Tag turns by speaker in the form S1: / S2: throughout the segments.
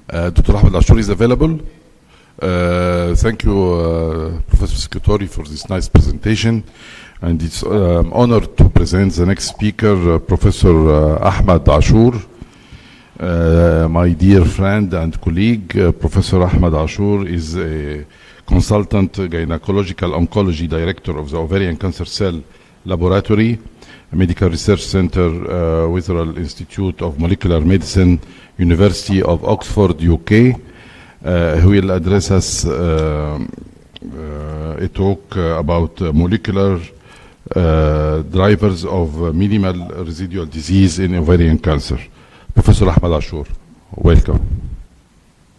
S1: Dr. Ahmed Ashour is available. Thank you, Professor Secretary, for this nice presentation. And it's honored to present the next speaker, Professor Ahmed Ashour. My dear friend and colleague, Professor Ahmed Ashour is a consultant gynecological oncology director of the Ovarian Cancer Cell Laboratory, a medical research center, Witherell Institute of Molecular Medicine, University of Oxford, UK, who will address us a talk about molecular drivers of minimal residual disease in ovarian cancer. Professor Ahmed Ashour, welcome.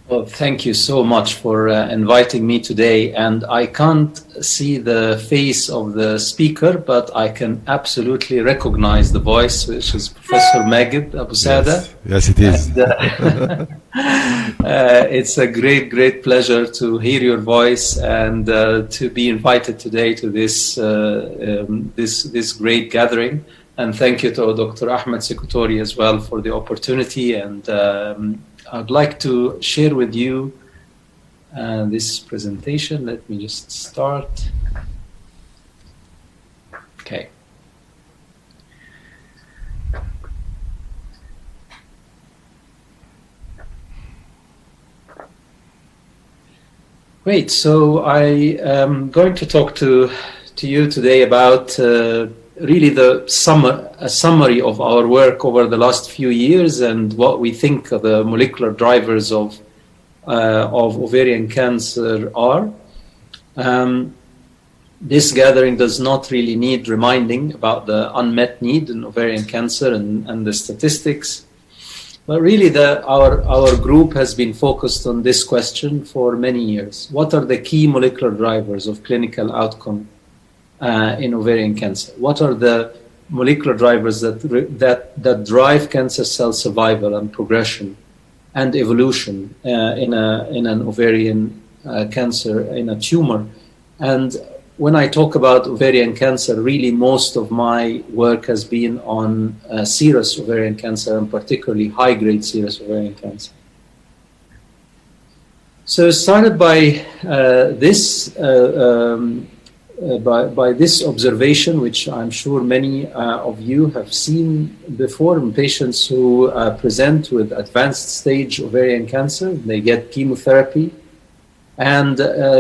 S2: Well, thank you so much for inviting me today. And I can't see the face of the speaker, but I can absolutely recognize the voice, which is Professor Magid Abu Sada.
S1: Yes, it is.
S2: And, it's a great pleasure to hear your voice and to be invited today to this this great gathering. And thank you to Dr. Ahmed Secretary as well for the opportunity. And I'd like to share with you this presentation. Let me just start. Okay. Great. So I am going to talk to you today about really a summary of our work over the last few years and what we think the molecular drivers of ovarian cancer are. This gathering does not really need reminding about the unmet need in ovarian cancer and the statistics, but really our group has been focused on this question for many years. What are the key molecular drivers of clinical outcome in ovarian cancer? What are the molecular drivers that drive cancer cell survival and progression and evolution in an ovarian cancer, in a tumor? And when I talk about ovarian cancer, really most of my work has been on serous ovarian cancer, and particularly high-grade serous ovarian cancer. So started by by this observation, which I'm sure many of you have seen before in patients who present with advanced stage ovarian cancer. They get chemotherapy and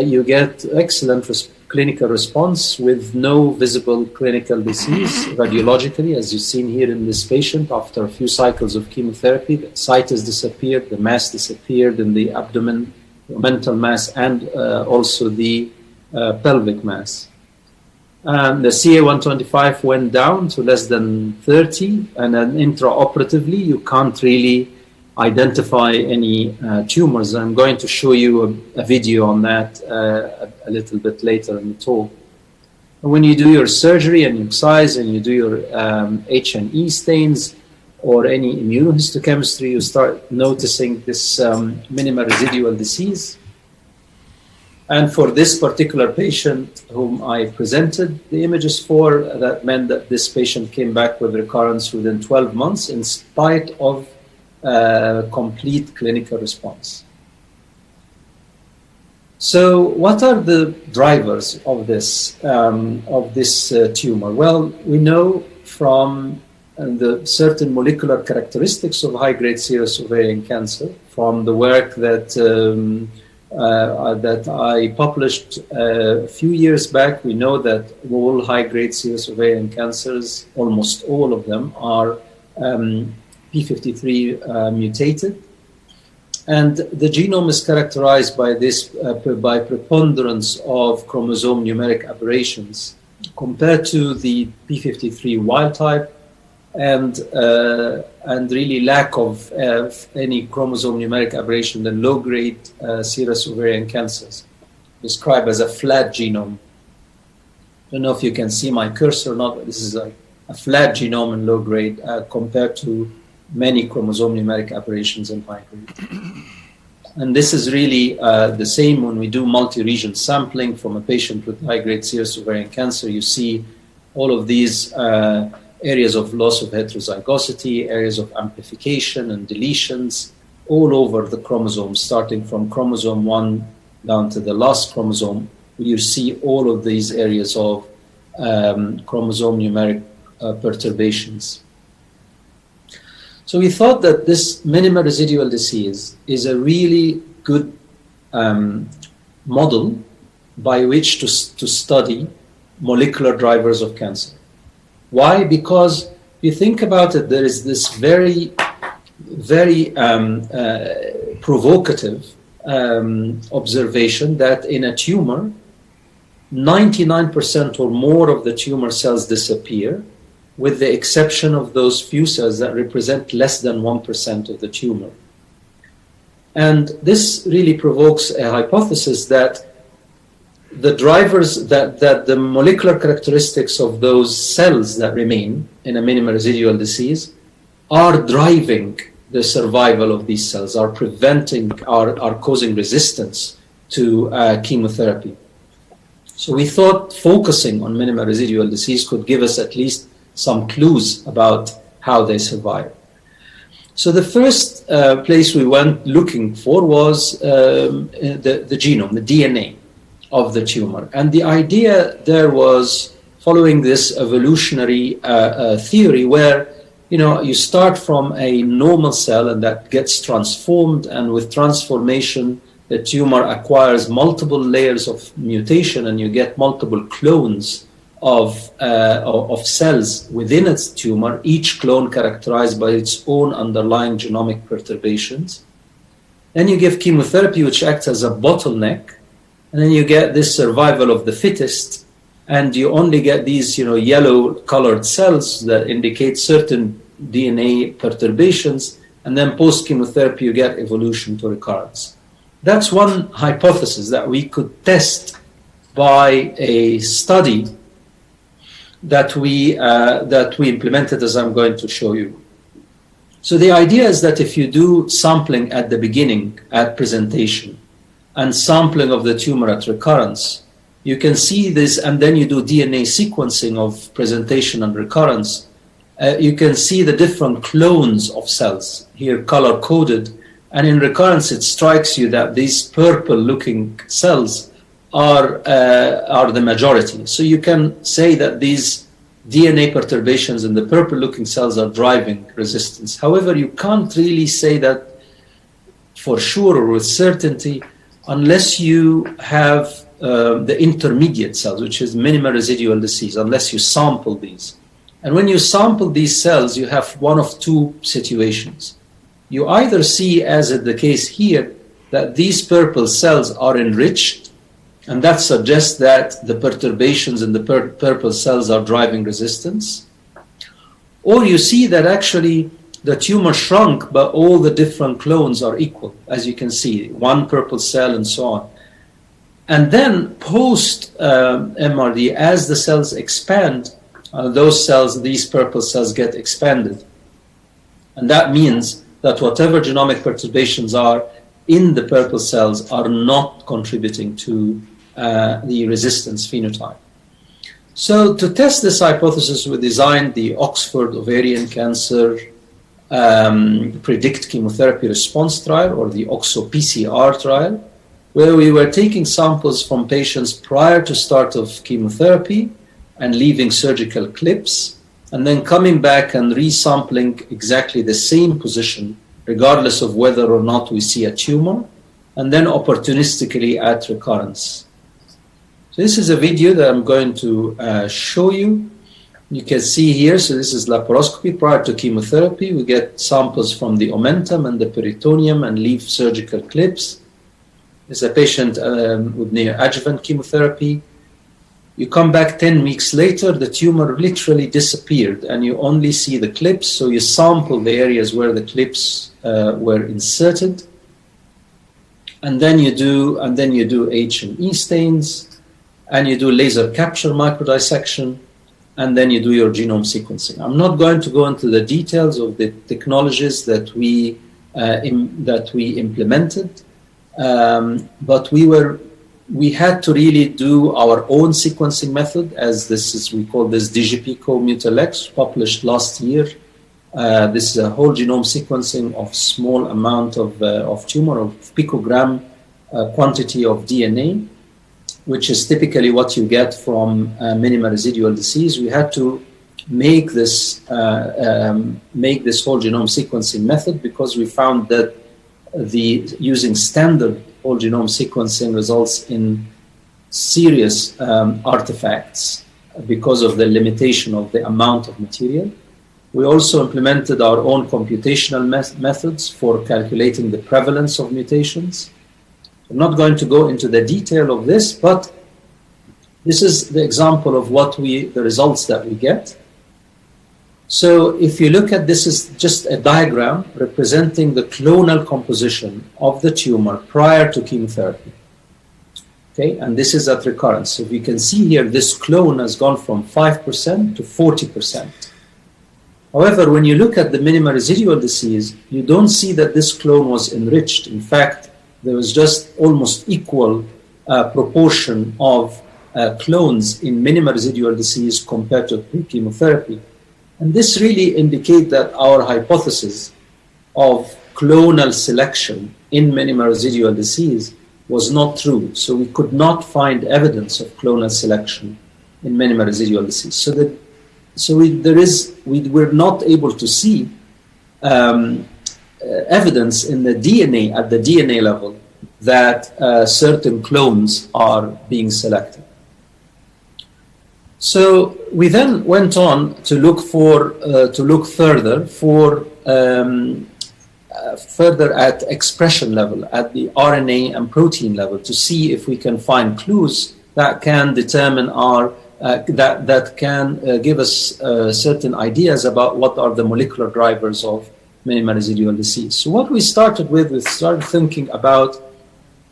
S2: you get excellent clinical response with no visible clinical disease radiologically, as you've seen here in this patient. After a few cycles of chemotherapy, the site has disappeared, the mass disappeared in the abdomen, the mental mass, and also the pelvic mass. The CA-125 went down to less than 30, and then intraoperatively you can't really identify any tumors. I'm going to show you a video on that a little bit later in the talk. When you do your surgery and you excise and you do your H&E stains or any immunohistochemistry, you start noticing this minimal residual disease. And for this particular patient whom I presented the images for, that meant that this patient came back with recurrence within 12 months in spite of complete clinical response. So what are the drivers of this tumor? Well, we know from the certain molecular characteristics of high-grade serous ovarian cancer from the work that I published a few years back. We know that all high-grade serous ovarian cancers, almost all of them, are p53 mutated, and the genome is characterized by this by preponderance of chromosome numeric aberrations compared to the p53 wild type, and really lack of any chromosome numeric aberration in low-grade serous ovarian cancers, described as a flat genome. I don't know if you can see my cursor or not, but this is a flat genome in low-grade compared to many chromosome numeric aberrations in high-grade. And this is really the same when we do multi-region sampling from a patient with high-grade serous ovarian cancer. You see all of these areas of loss of heterozygosity, areas of amplification and deletions, all over the chromosome, starting from chromosome 1 down to the last chromosome. You see all of these areas of chromosome numeric perturbations. So we thought that this minimal residual disease is a really good model by which to study molecular drivers of cancer. Why? Because if you think about it, there is this very provocative observation that in a tumor, 99% or more of the tumor cells disappear, with the exception of those few cells that represent less than 1% of the tumor. And this really provokes a hypothesis that the drivers, that the molecular characteristics of those cells that remain in a minimal residual disease are driving the survival of these cells, are preventing, are causing resistance to chemotherapy. So we thought focusing on minimal residual disease could give us at least some clues about how they survive. So the first place we went looking for was the genome, the DNA of the tumor. And the idea there was following this evolutionary theory where, you know, you start from a normal cell and that gets transformed, and with transformation, the tumor acquires multiple layers of mutation and you get multiple clones of cells within its tumor, each clone characterized by its own underlying genomic perturbations. Then you give chemotherapy, which acts as a bottleneck, and then you get this survival of the fittest, and you only get these, you know, yellow colored cells that indicate certain DNA perturbations, and then post-chemotherapy you get evolution to recurrence. That's one hypothesis that we could test by a study that we implemented, as I'm going to show you. So the idea is that if you do sampling at the beginning, at presentation, and sampling of the tumor at recurrence, you can see this, and then you do DNA sequencing of presentation and recurrence, you can see the different clones of cells, here color-coded, and in recurrence it strikes you that these purple-looking cells are the majority. So you can say that these DNA perturbations in the purple-looking cells are driving resistance. However, you can't really say that for sure or with certainty unless you have the intermediate cells, which is minimal residual disease, unless you sample these. And when you sample these cells, you have one of two situations. You either see, as is the case here, that these purple cells are enriched, and that suggests that the perturbations in the purple cells are driving resistance. Or you see that actually the tumor shrunk, but all the different clones are equal, as you can see, one purple cell and so on. And then post MRD, as the cells expand, those cells, these purple cells get expanded. And that means that whatever genomic perturbations are in the purple cells are not contributing to the resistance phenotype. So to test this hypothesis, we designed the Oxford Ovarian Cancer Predict Chemotherapy Response Trial, or the OXO-PCR trial, where we were taking samples from patients prior to start of chemotherapy and leaving surgical clips, and then coming back and resampling exactly the same position, regardless of whether or not we see a tumor, and then opportunistically at recurrence. So this is a video that I'm going to show you. You can see here, so this is laparoscopy prior to chemotherapy. We get samples from the omentum and the peritoneum and leave surgical clips. This is a patient with neoadjuvant chemotherapy. You come back 10 weeks later, the tumor literally disappeared and you only see the clips. So you sample the areas where the clips were inserted. And then you do H&E stains, and you do laser capture microdissection, and then you do your genome sequencing. I'm not going to go into the details of the technologies that we implemented, but we had to really do our own sequencing method, as we call this DGP co-Mutalex, published last year This is a whole genome sequencing of small amount of tumor, of picogram quantity of DNA, which is typically what you get from minimal residual disease. We had to make this whole genome sequencing method because we found that using standard whole genome sequencing results in serious artifacts because of the limitation of the amount of material. We also implemented our own computational methods for calculating the prevalence of mutations. I'm not going to go into the detail of this, but this is the example of the results that we get. So if you look at this, is just a diagram representing the clonal composition of the tumor prior to chemotherapy. Okay, and this is at recurrence. So if you can see here, this clone has gone from 5% to 40%. However, when you look at the minimal residual disease, you don't see that this clone was enriched. In fact, there was just almost equal proportion of clones in minimal residual disease compared to pre-chemotherapy. And this really indicates that our hypothesis of clonal selection in minimal residual disease was not true. So we could not find evidence of clonal selection in minimal residual disease. So we were not able to see evidence in the DNA, at the DNA level, that certain clones are being selected. So we then went on to look further at expression level, at the RNA and protein level, to see if we can find clues that can determine that can give us certain ideas about what are the molecular drivers of minimal residual disease. So what we started with, we started thinking about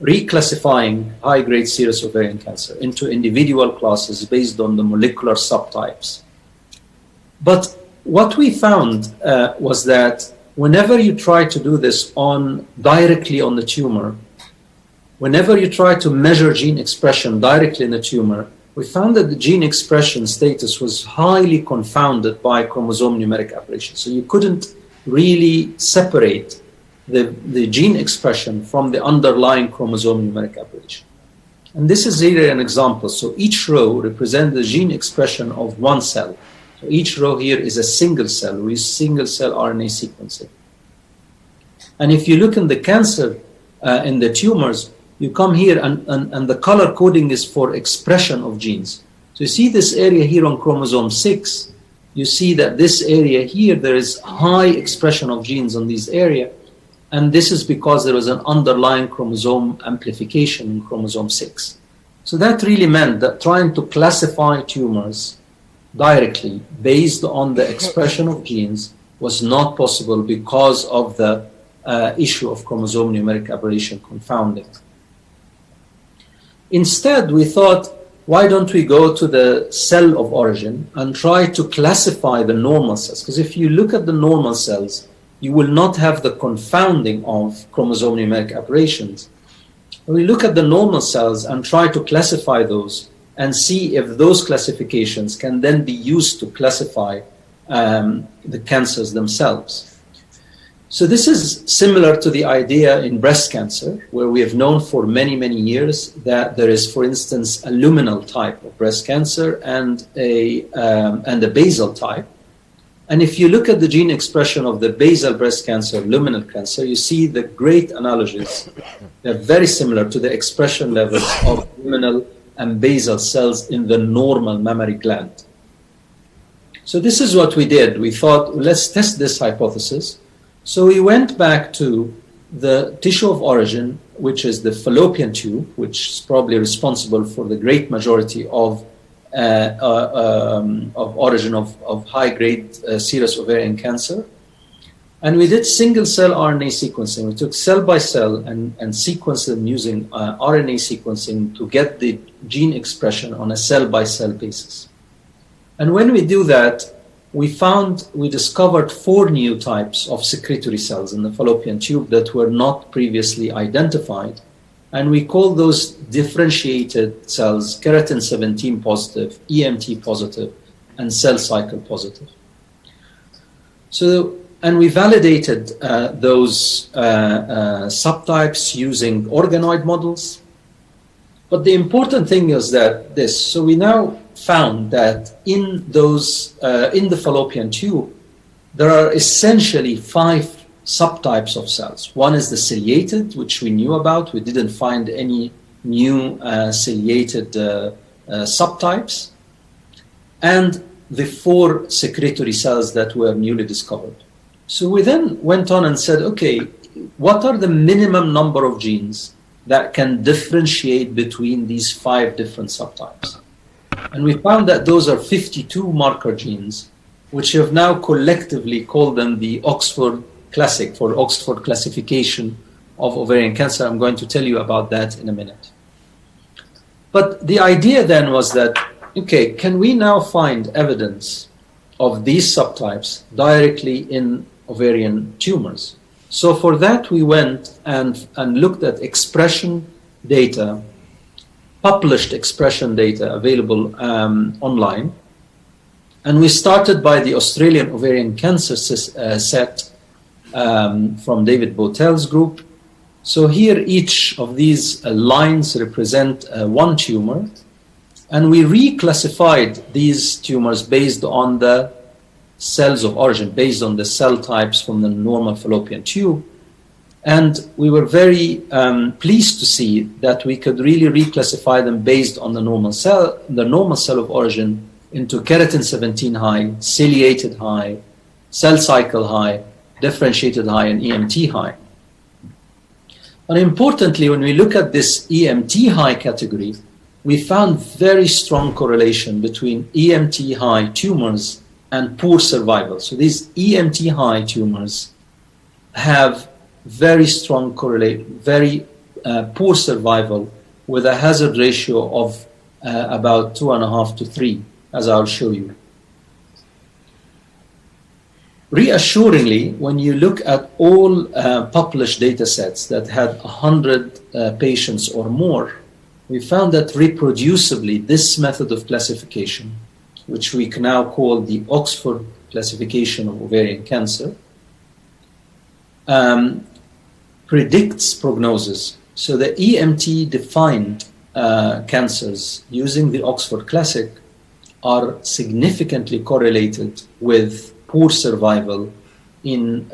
S2: reclassifying high-grade serous ovarian cancer into individual classes based on the molecular subtypes. But what we found was that whenever you try to do this directly on the tumor, whenever you try to measure gene expression directly in the tumor, we found that the gene expression status was highly confounded by chromosome numeric aberration. So you couldn't really separate the gene expression from the underlying chromosome numeric aberration. And this is really an example. So each row represents the gene expression of one cell. So each row here is a single cell with single cell RNA sequencing. And if you look in the cancer, in the tumors, you come here and the color coding is for expression of genes. So you see this area here on chromosome 6, you see that this area here, there is high expression of genes on this area. And this is because there was an underlying chromosome amplification in chromosome 6. So that really meant that trying to classify tumors directly based on the expression of genes was not possible because of the issue of chromosome numeric aberration confounding. Instead, we thought, why don't we go to the cell of origin and try to classify the normal cells? Because if you look at the normal cells, you will not have the confounding of chromosome numeric aberrations. We look at the normal cells and try to classify those and see if those classifications can then be used to classify the cancers themselves. So this is similar to the idea in breast cancer, where we have known for many, many years that there is, for instance, a luminal type of breast cancer and a basal type. And if you look at the gene expression of the basal breast cancer, luminal cancer, you see the great analogies. They're very similar to the expression levels of luminal and basal cells in the normal mammary gland. So this is what we did. We thought, let's test this hypothesis. So we went back to the tissue of origin, which is the fallopian tube, which is probably responsible for the great majority of origin of high-grade serous ovarian cancer. And we did single-cell RNA sequencing. We took cell by cell and sequenced them using RNA sequencing to get the gene expression on a cell-by-cell basis. And when we do that, we discovered 4 new types of secretory cells in the fallopian tube that were not previously identified. And we call those differentiated cells keratin 17 positive, EMT positive, and cell cycle positive. So, and we validated those subtypes using organoid models. But the important thing is that so we now found that in those, in the fallopian tube, there are essentially 5 subtypes of cells. One is the ciliated, which we knew about. We didn't find any new ciliated subtypes. And the 4 secretory cells that were newly discovered. So we then went on and said, okay, what are the minimum number of genes that can differentiate between these 5 different subtypes? And we found that those are 52 marker genes, which have now collectively called them the Oxford Classic for Oxford classification of ovarian cancer. I'm going to tell you about that in a minute. But the idea then was that, okay, can we now find evidence of these subtypes directly in ovarian tumors? So for that, we went and looked at expression data, published expression data available online. And we started by the Australian ovarian cancer set from David Botel's group. So here, each of these lines represent one tumor. And we reclassified these tumors based on the cells of origin, based on the cell types from the normal fallopian tube. And we were very pleased to see that we could really reclassify them based on the normal cell of origin into keratin 17 high, ciliated high, cell cycle high, differentiated high, and EMT high. And importantly, when we look at this EMT high category, we found very strong correlation between EMT high tumors and poor survival. So these EMT high tumors have very strong very poor survival with a hazard ratio of about 2.5 to 3, as I'll show you. Reassuringly, when you look at all published data sets that had 100 patients or more, we found that reproducibly this method of classification, which we can now call the Oxford classification of ovarian cancer, predicts prognosis. So the EMT-defined cancers using the Oxford Classic are significantly correlated with poor survival in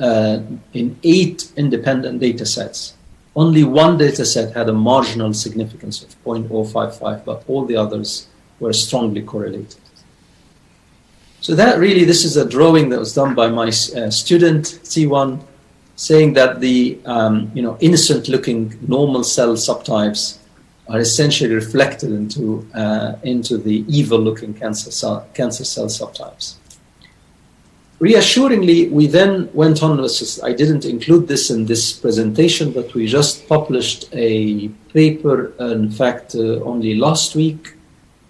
S2: 8 independent data sets. Only one data set had a marginal significance of 0.055, but all the others were strongly correlated. So that really, this is a drawing that was done by my student, T1, saying that the innocent-looking normal cell subtypes are essentially reflected into the evil-looking cancer cell subtypes. Reassuringly, we then went on, I didn't include this in this presentation, but we just published a paper, in fact, only last week,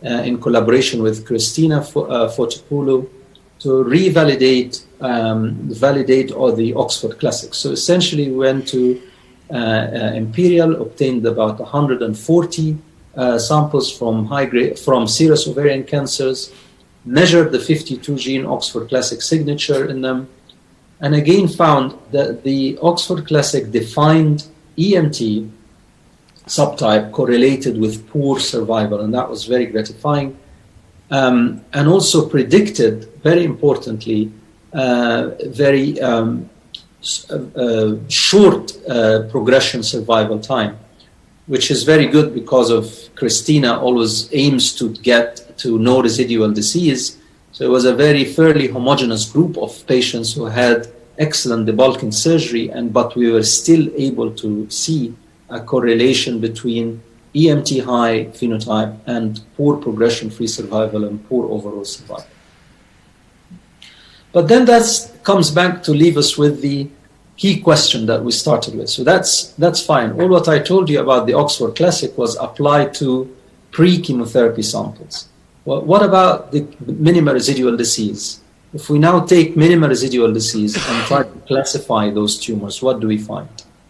S2: in collaboration with Christina Fotopoulou, to revalidate, validate all the Oxford Classics. So essentially, we went to Imperial, obtained about 140 samples from serous ovarian cancers, measured the 52 gene Oxford Classic signature in them, and again found that the Oxford Classic defined EMT subtype correlated with poor survival, and that was very gratifying. And also predicted, very importantly, very short progression survival time, which is very good because of Christina always aims to get to no residual disease. So it was a fairly homogeneous group of patients who had excellent debulking surgery, but we were still able to see a correlation between EMT high phenotype and poor progression-free survival and poor overall survival. But then that comes back to leave us with the key question that we started with. So that's fine. All what I told you about the Oxford Classic was applied to pre-chemotherapy samples. Well, what about the minimal residual disease? If we now take minimal residual disease and try to classify those tumors, what do we find?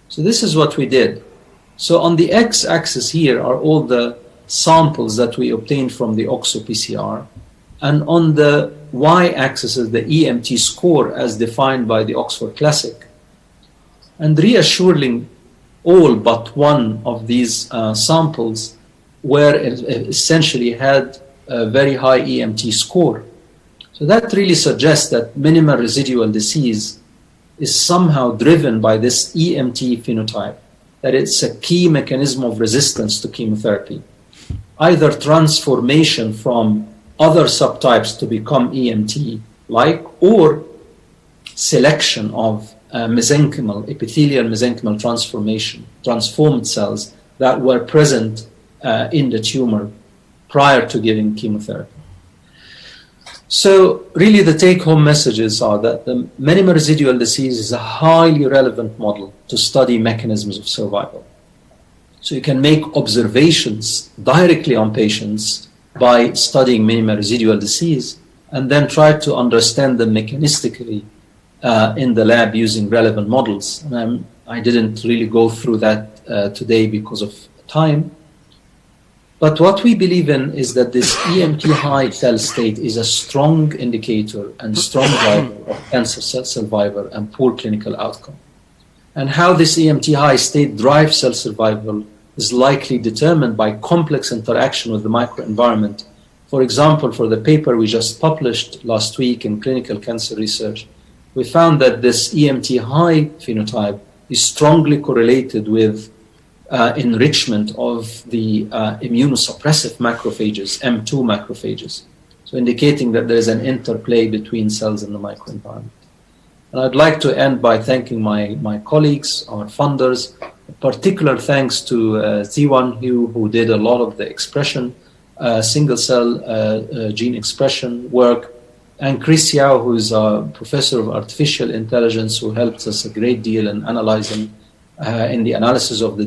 S2: So this is what we did. So on the x-axis here are all the samples that we obtained from the OXO-PCR. And on the y-axis is the EMT score as defined by the Oxford Classic. And reassuringly, all but one of these samples were essentially had a very high EMT score. So that really suggests that minimal residual disease is somehow driven by this EMT phenotype, that it's a key mechanism of resistance to chemotherapy, either transformation from other subtypes to become EMT-like, or selection of epithelial mesenchymal transformed cells that were present in the tumor prior to giving chemotherapy. So really the take-home messages are that the minimal residual disease is a highly relevant model to study mechanisms of survival. So you can make observations directly on patients by studying minimal residual disease, and then try to understand them mechanistically in the lab using relevant models. And I didn't really go through that today because of time. But what we believe in is that this EMT high cell state is a strong indicator and strong driver of cancer cell survival and poor clinical outcome. And how this EMT high state drives cell survival is likely determined by complex interaction with the microenvironment. For example, for the paper we just published last week in Clinical Cancer Research, we found that this EMT high phenotype is strongly correlated with enrichment of the immunosuppressive macrophages, M2 macrophages, so indicating that there is an interplay between cells in the microenvironment. And I'd like to end by thanking my colleagues, our funders. A particular thanks to Ziwan Hu, who did a lot of the expression, single cell gene expression work, and Chris Yao, who is a professor of artificial intelligence, who helped us a great deal in analyzing, in the analysis of the